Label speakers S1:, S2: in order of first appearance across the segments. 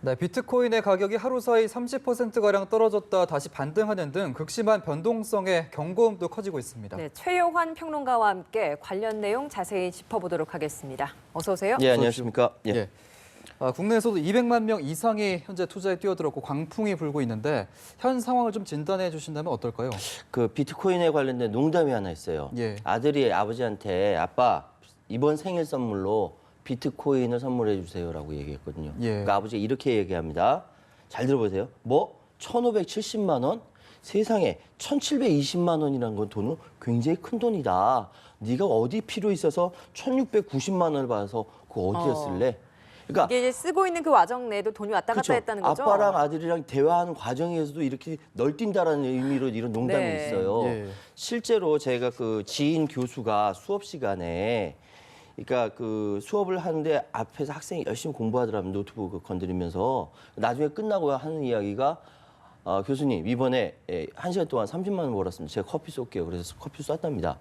S1: 네, 비트코인의 가격이 하루 사이 30%가량 떨어졌다 다시 반등하는 등 극심한 변동성에 경고음도 커지고 있습니다.
S2: 네, 최요환 평론가와 함께 관련 내용 자세히 짚어보도록 하겠습니다. 어서 오세요.
S3: 예, 안녕하십니까.
S1: 예. 국내에서도 200만 명 이상이 현재 투자에 뛰어들었고 광풍이 불고 있는데 현 상황을 좀 진단해 주신다면 어떨까요?
S3: 그 비트코인에 관련된 농담이 하나 있어요.
S1: 예.
S3: 아들이 아버지한테 아빠 이번 생일 선물로 비트코인을 선물해 주세요라고 얘기했거든요.
S1: 예.
S3: 그러니까 아버지가 이렇게 얘기합니다. 잘 들어보세요. 뭐 1,570만 원? 세상에 1,720만 원이라는 건 돈은 굉장히 큰 돈이다. 네가 어디 필요 있어서 1,690만 원을 받아서 그거 어디다 쓸래? 그러니까
S2: 이게 이제 쓰고 있는 그 와정 내에도 돈이 왔다 갔다
S3: 그쵸?
S2: 했다는 거죠?
S3: 아빠랑 아들이랑 대화하는 과정에서도 이렇게 널뛴다라는 의미로 이런 농담이
S2: 네.
S3: 있어요.
S1: 예.
S3: 실제로 제가 그 지인 교수가 수업 시간에 그러니까 그 수업을 하는데 앞에서 학생이 열심히 공부하더라면 노트북을 건드리면서 나중에 끝나고 하는 이야기가 교수님 이번에 1시간 동안 30만 원 벌었습니다. 제가 커피 쏠게요. 그래서 커피 쐈답니다.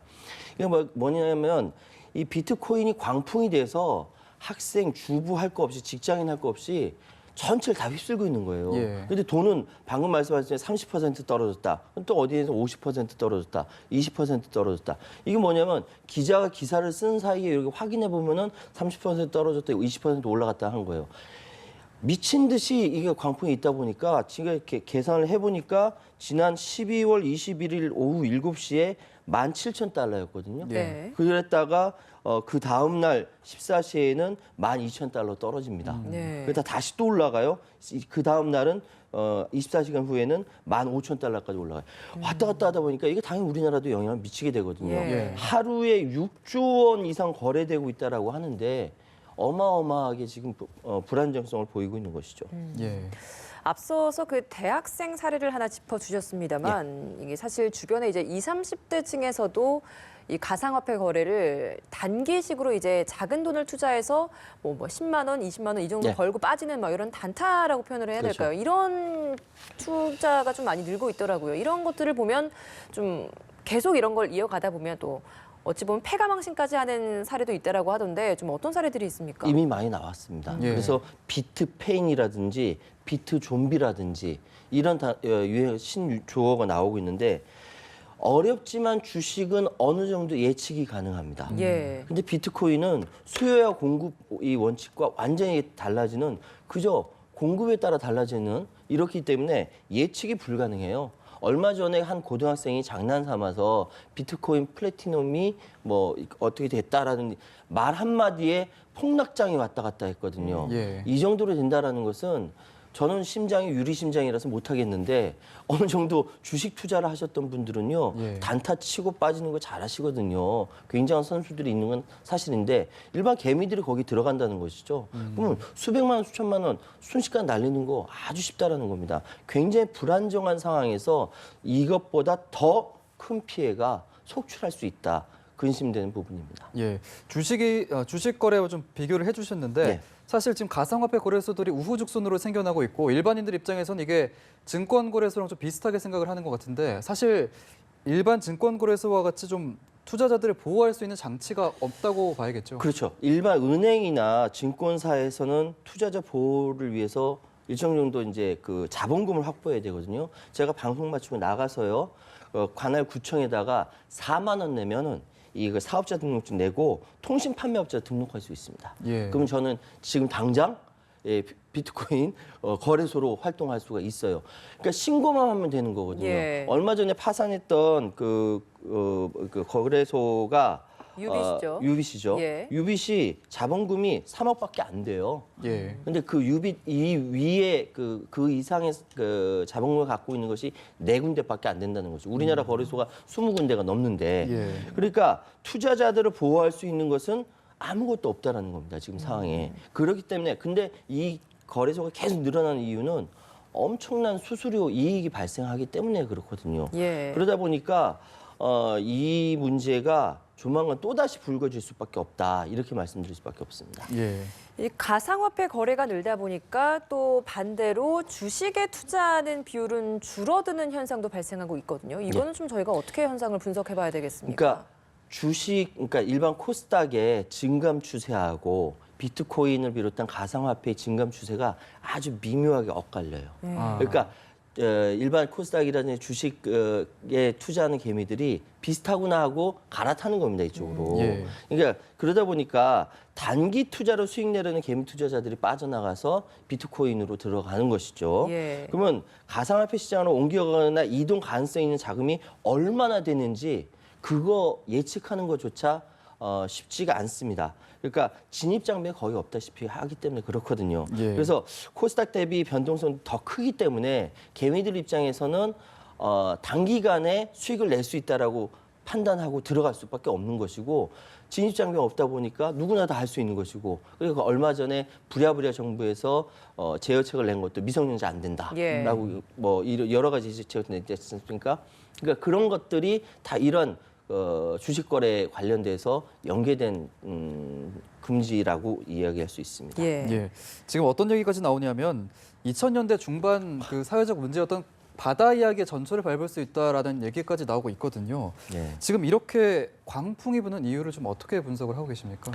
S3: 이게 뭐냐면 이 비트코인이 광풍이 돼서 학생, 주부 할 거 없이 직장인 할 거 없이 전체를 다 휩쓸고 있는 거예요.
S1: 예.
S3: 근데 돈은 방금 말씀하신 30% 떨어졌다. 또 어디에서 50% 떨어졌다. 20% 떨어졌다. 이게 뭐냐면 기자가 기사를 쓴 사이에 이렇게 확인해 보면은 30% 떨어졌다, 20% 올라갔다 하는 거예요. 미친 듯이 이게 광풍이 있다 보니까 지금 이렇게 계산을 해보니까 지난 12월 21일 오후 7시에 17,000달러였거든요.
S2: 네.
S3: 그랬다가 그 다음 날 14시에는 12,000달러 떨어집니다.
S2: 네.
S3: 그러다 다시 또 올라가요. 그 다음 날은 24시간 후에는 15,000달러까지 올라가요. 왔다 갔다 하다 보니까 이게 당연히 우리나라도 영향을 미치게 되거든요.
S2: 예.
S3: 하루에 6조 원 이상 거래되고 있다라고 하는데 어마어마하게 지금 불안정성을 보이고 있는 것이죠.
S1: 예.
S2: 앞서서 그 대학생 사례를 하나 짚어주셨습니다만 이게 사실 주변에 이제 20, 30대층에서도 이 가상화폐 거래를 단기식으로 이제 작은 돈을 투자해서 뭐 10만 원, 20만 원 이 정도
S3: 예.
S2: 벌고 빠지는 막 이런 단타라고 표현을 해야
S3: 그렇죠.
S2: 될까요? 이런 투자가 좀 많이 늘고 있더라고요. 이런 것들을 보면 좀 계속 이런 걸 이어가다 보면 또 어찌 보면 패가망신까지 하는 사례도 있다라고 하던데 좀 어떤 사례들이 있습니까?
S3: 이미 많이 나왔습니다.
S1: 예.
S3: 그래서 비트페인이라든지 비트좀비라든지 이런 유행 신조어가 나오고 있는데 어렵지만 주식은 어느 정도 예측이 가능합니다.
S2: 예.
S3: 근데 비트코인은 수요와 공급의 원칙과 완전히 달라지는 그저 공급에 따라 달라지는 이렇기 때문에 예측이 불가능해요. 얼마 전에 한 고등학생이 장난 삼아서 비트코인 플래티넘이 뭐 어떻게 됐다라는 말 한마디에 폭락장이 왔다 갔다 했거든요.
S1: 예.
S3: 이 정도로 된다라는 것은 저는 심장이 유리심장이라서 못하겠는데 어느 정도 주식 투자를 하셨던 분들은요.
S1: 예.
S3: 단타 치고 빠지는 거 잘하시거든요. 굉장한 선수들이 있는 건 사실인데 일반 개미들이 거기 들어간다는 것이죠. 그러면 수백만 원, 수천만 원 순식간 날리는 거 아주 쉽다라는 겁니다. 굉장히 불안정한 상황에서 이것보다 더 큰 피해가 속출할 수 있다. 근심되는 부분입니다.
S1: 예. 주식 거래와 좀 비교를 해주셨는데
S3: 네.
S1: 사실 지금 가상화폐 거래소들이 우후죽순으로 생겨나고 있고 일반인들 입장에서는 이게 증권 거래소랑 좀 비슷하게 생각을 하는 것 같은데 사실 일반 증권 거래소와 같이 좀 투자자들을 보호할 수 있는 장치가 없다고 봐야겠죠.
S3: 그렇죠. 일반 은행이나 증권사에서는 투자자 보호를 위해서 일정 정도 이제 그 자본금을 확보해야 되거든요. 제가 방송 마치고 나가서요. 관할 구청에다가 4만 원 내면은 이 사업자 등록증 내고 통신 판매업자 등록할 수 있습니다.
S1: 예.
S3: 그럼 저는 지금 당장 비트코인 거래소로 활동할 수가 있어요. 그러니까 신고만 하면 되는 거거든요.
S2: 예.
S3: 얼마 전에 파산했던 그 거래소가
S2: 유비시죠.
S3: 유비시죠.
S2: 예.
S3: 유비시 자본금이 3억밖에 안 돼요.
S1: 예.
S3: 근데 그 유비 이 위에 그 이상의 그 자본금을 갖고 있는 것이 4군데밖에 안 된다는 거죠. 우리나라 거래소가 20군데가 넘는데
S1: 예.
S3: 그러니까 투자자들을 보호할 수 있는 것은 아무것도 없다라는 겁니다. 지금 상황에. 그렇기 때문에 근데 이 거래소가 계속 늘어나는 이유는 엄청난 수수료 이익이 발생하기 때문에 그렇거든요.
S2: 예.
S3: 그러다 보니까 이 문제가 조만간 또다시 불거질 수밖에 없다. 이렇게 말씀드릴 수밖에 없습니다.
S1: 예.
S2: 이 가상화폐 거래가 늘다 보니까 또 반대로 주식에 투자하는 비율은 줄어드는 현상도 발생하고 있거든요. 이거는 좀 저희가 어떻게 현상을 분석해 봐야 되겠습니까?
S3: 그러니까 주식, 그러니까 일반 코스닥의 증감 추세하고 비트코인을 비롯한 가상화폐의 증감 추세가 아주 미묘하게 엇갈려요.
S1: 아.
S3: 그러니까 일반 코스닥이라든지 주식에 투자하는 개미들이 비슷하구나 하고 갈아타는 겁니다, 이쪽으로.
S1: 예.
S3: 그러니까 그러다 보니까 단기 투자로 수익 내려는 개미 투자자들이 빠져나가서 비트코인으로 들어가는 것이죠.
S2: 예.
S3: 그러면 가상화폐 시장으로 옮겨가거나 이동 가능성 있는 자금이 얼마나 되는지 그거 예측하는 것조차 쉽지가 않습니다. 그러니까 진입 장벽이 거의 없다시피 하기 때문에 그렇거든요.
S1: 예.
S3: 그래서 코스닥 대비 변동성이 더 크기 때문에 개미들 입장에서는 단기간에 수익을 낼 수 있다라고 판단하고 들어갈 수밖에 없는 것이고 진입 장벽이 없다 보니까 누구나 다 할 수 있는 것이고 그리고 얼마 전에 부랴부랴 정부에서 제어책을 낸 것도 미성년자 안 된다라고
S2: 예.
S3: 뭐 여러 가지 제어책을 냈지 않습니까? 그러니까 그런 것들이 다 이런 주식 거래 관련돼서 연계된 금지라고 이야기할 수 있습니다.
S2: 예.
S1: 예. 지금 어떤 얘기까지 나오냐면 2000년대 중반 그 사회적 문제였던 바다 이야기의 전초를 밟을 수 있다라는 얘기까지 나오고 있거든요.
S3: 네.
S1: 지금 이렇게 광풍이 부는 이유를 좀 어떻게 분석을 하고 계십니까?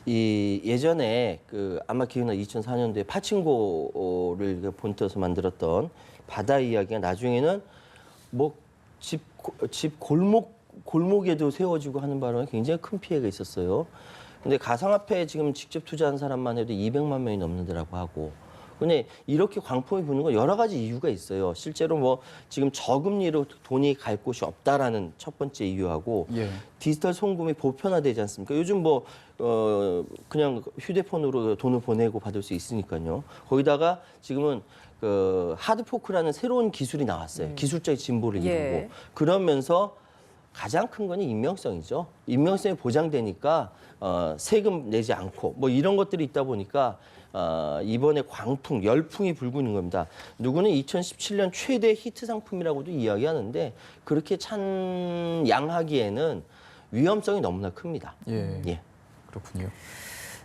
S3: 이 예전에 그 아마 기억나 2004년도에 파친코를 본떠서 만들었던 바다 이야기가 나중에는 뭐 집 골목에도 세워지고 하는 바람에 굉장히 큰 피해가 있었어요. 근데 가상화폐에 지금 직접 투자한 사람만 해도 200만 명이 넘는다라고 하고. 근데 이렇게 광풍이 부는 건 여러 가지 이유가 있어요. 실제로 뭐 지금 저금리로 돈이 갈 곳이 없다라는 첫 번째 이유하고
S1: 예.
S3: 디지털 송금이 보편화되지 않습니까? 요즘 뭐 그냥 휴대폰으로 돈을 보내고 받을 수 있으니까요. 거기다가 지금은 그 하드포크라는 새로운 기술이 나왔어요. 기술적 진보를 이루고
S2: 예.
S3: 그러면서 가장 큰 건 익명성이죠. 익명성이 보장되니까 세금 내지 않고 뭐 이런 것들이 있다 보니까 이번에 광풍, 열풍이 불고 있는 겁니다. 누구는 2017년 최대 히트 상품이라고도 이야기하는데 그렇게 찬양하기에는 위험성이 너무나 큽니다.
S1: 예.
S3: 예.
S1: 그렇군요.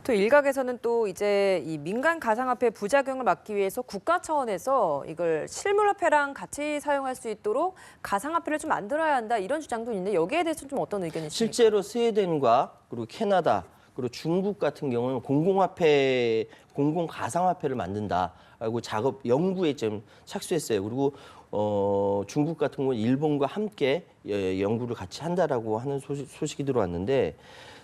S2: 또 일각에서는 또 이제 이 민간 가상화폐 부작용을 막기 위해서 국가 차원에서 이걸 실물화폐랑 같이 사용할 수 있도록 가상화폐를 좀 만들어야 한다 이런 주장도 있는데 여기에 대해서는 좀 어떤 의견이십니까?
S3: 실제로 스웨덴과 그리고 캐나다 그리고 중국 같은 경우는 공공 가상화폐를 만든다라고 연구에 좀 착수했어요. 그리고 중국 같은 경우는 일본과 함께 연구를 같이 한다라고 하는 소식이 들어왔는데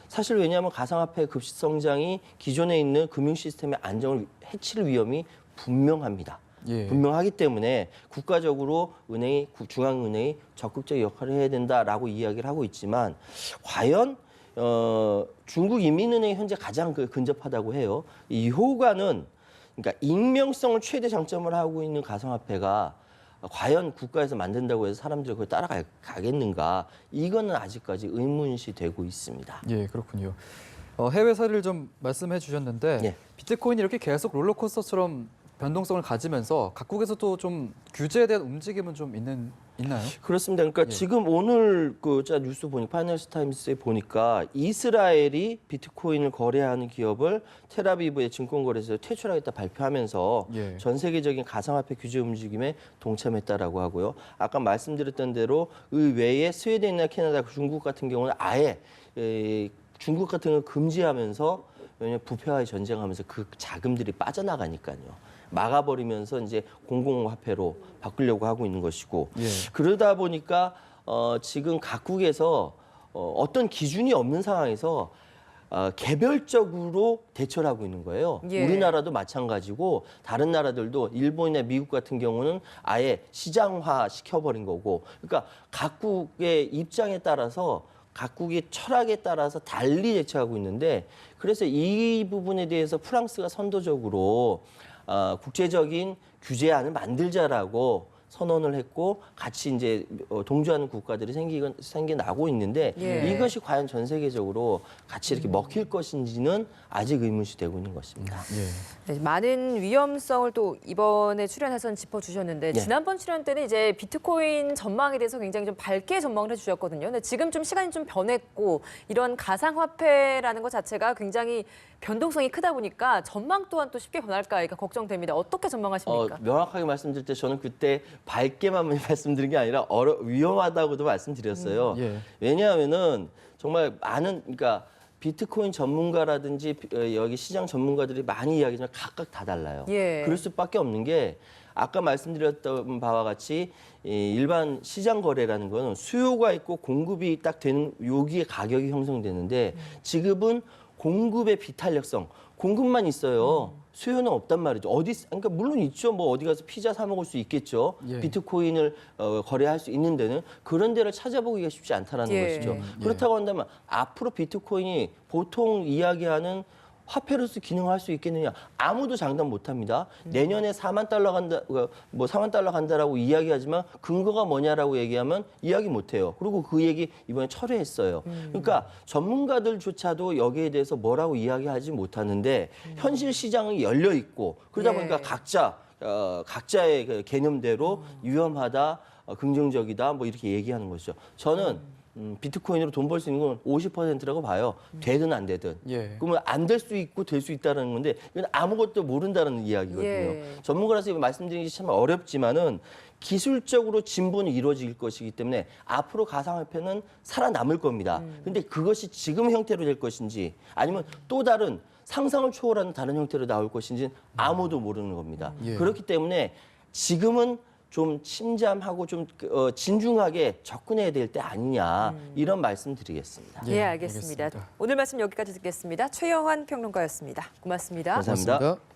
S3: 사실 왜냐하면 가상화폐 급식 성장이 기존에 있는 금융 시스템의 안정을 해칠 위험이 분명합니다.
S1: 예.
S3: 분명하기 때문에 국가적으로 중앙은행이 적극적 역할을 해야 된다라고 이야기를 하고 있지만 과연 중국 인민은행이 현재 가장 근접하다고 해요. 이 효과는 그러니까 익명성을 최대 장점을 하고 있는 가상화폐가 과연 국가에서 만든다고 해서 사람들이 그걸 따라가겠는가? 이거는 아직까지 의문시 되고 있습니다.
S1: 예, 그렇군요. 해외 사례를 좀 말씀해 주셨는데
S3: 예.
S1: 비트코인이 이렇게 계속 롤러코스터처럼 변동성을 가지면서 각국에서도 좀 규제에 대한 움직임은 좀 있나요?
S3: 그렇습니다. 그러니까
S1: 예.
S3: 지금 오늘 뉴스 보니까 파이낸셜 타임스에 보니까 이스라엘이 비트코인을 거래하는 기업을 텔아비브의 증권거래소에서 퇴출하겠다 발표하면서
S1: 예.
S3: 전 세계적인 가상화폐 규제 움직임에 동참했다라고 하고요. 아까 말씀드렸던 대로 의외에 스웨덴이나 캐나다, 중국 같은 경우는 아예 중국 같은 걸 금지하면서 왜냐하면 부패와의 전쟁하면서 그 자금들이 빠져나가니까요. 막아버리면서 이제 공공화폐로 바꾸려고 하고 있는 것이고
S1: 예.
S3: 그러다 보니까 지금 각국에서 어떤 기준이 없는 상황에서 개별적으로 대처를 하고 있는 거예요.
S2: 예.
S3: 우리나라도 마찬가지고 다른 나라들도 일본이나 미국 같은 경우는 아예 시장화 시켜버린 거고 그러니까 각국의 입장에 따라서 각국의 철학에 따라서 달리 대처하고 있는데 그래서 이 부분에 대해서 프랑스가 선도적으로 국제적인 규제안을 만들자라고 선언을 했고 같이 이제 동조하는 국가들이 생겨나고 있는데
S2: 예.
S3: 이것이 과연 전 세계적으로 같이 이렇게 먹힐 것인지는 아직 의문시 되고 있는 것입니다.
S1: 예.
S2: 네, 많은 위험성을 또 이번에 출연해서는 짚어주셨는데
S3: 네.
S2: 지난번 출연 때는 이제 비트코인 전망에 대해서 굉장히 좀 밝게 전망을 해주셨거든요. 근데 지금 좀 시간이 좀 변했고 이런 가상화폐라는 것 자체가 굉장히 변동성이 크다 보니까 전망 또한 또 쉽게 변할까 그러니까 걱정됩니다. 어떻게 전망하십니까?
S3: 명확하게 말씀드릴 때 저는 그때 밝게만 말씀드린 게 아니라 위험하다고도 말씀드렸어요.
S1: 예.
S3: 왜냐하면은 정말 많은 그러니까 비트코인 전문가라든지 여기 시장 전문가들이 많이 이야기하지만 각각 다 달라요.
S2: 예.
S3: 그럴 수밖에 없는 게 아까 말씀드렸던 바와 같이 이 일반 시장 거래라는 거는 수요가 있고 공급이 딱 되는 여기에 가격이 형성되는데 지금은 공급의 비탄력성, 공급만 있어요. 수요는 없단 말이죠. 그러니까 물론 있죠. 뭐 어디 가서 피자 사 먹을 수 있겠죠.
S1: 예.
S3: 비트코인을 거래할 수 있는 데는 그런 데를 찾아보기가 쉽지 않다라는
S2: 예.
S3: 것이죠. 그렇다고 한다면 앞으로 비트코인이 보통 이야기하는 화폐로서 기능할 수 있겠느냐? 아무도 장담 못합니다. 내년에 4만 달러 간다, 뭐 4만 달러 간다라고 이야기하지만 근거가 뭐냐라고 얘기하면 이야기 못해요. 그리고 그 얘기 이번에 철회했어요. 그러니까 전문가들조차도 여기에 대해서 뭐라고 이야기하지 못하는데 현실 시장이 열려 있고 그러다
S2: 예.
S3: 보니까 각자의 그 개념대로 위험하다, 긍정적이다, 뭐 이렇게 얘기하는 것이죠. 저는 비트코인으로 돈 벌 수 있는 건 50%라고 봐요. 되든 안 되든.
S1: 예.
S3: 그러면 안 될 수 있고 될 수 있다는 건데 이건 아무것도 모른다는 이야기거든요.
S2: 예.
S3: 전문가라서 말씀드리기 참 어렵지만은 기술적으로 진보는 이루어질 것이기 때문에 앞으로 가상화폐는 살아남을 겁니다. 근데 그것이 지금 형태로 될 것인지 아니면 또 다른 상상을 초월하는 다른 형태로 나올 것인지 아무도 모르는 겁니다.
S1: 예.
S3: 그렇기 때문에 지금은 좀 침잠하고 좀 진중하게 접근해야 될 때 아니냐 이런 말씀 드리겠습니다.
S2: 예, 알겠습니다. 오늘 말씀 여기까지 듣겠습니다. 최영환 평론가였습니다. 고맙습니다.
S3: 감사합니다.
S1: 고맙습니다.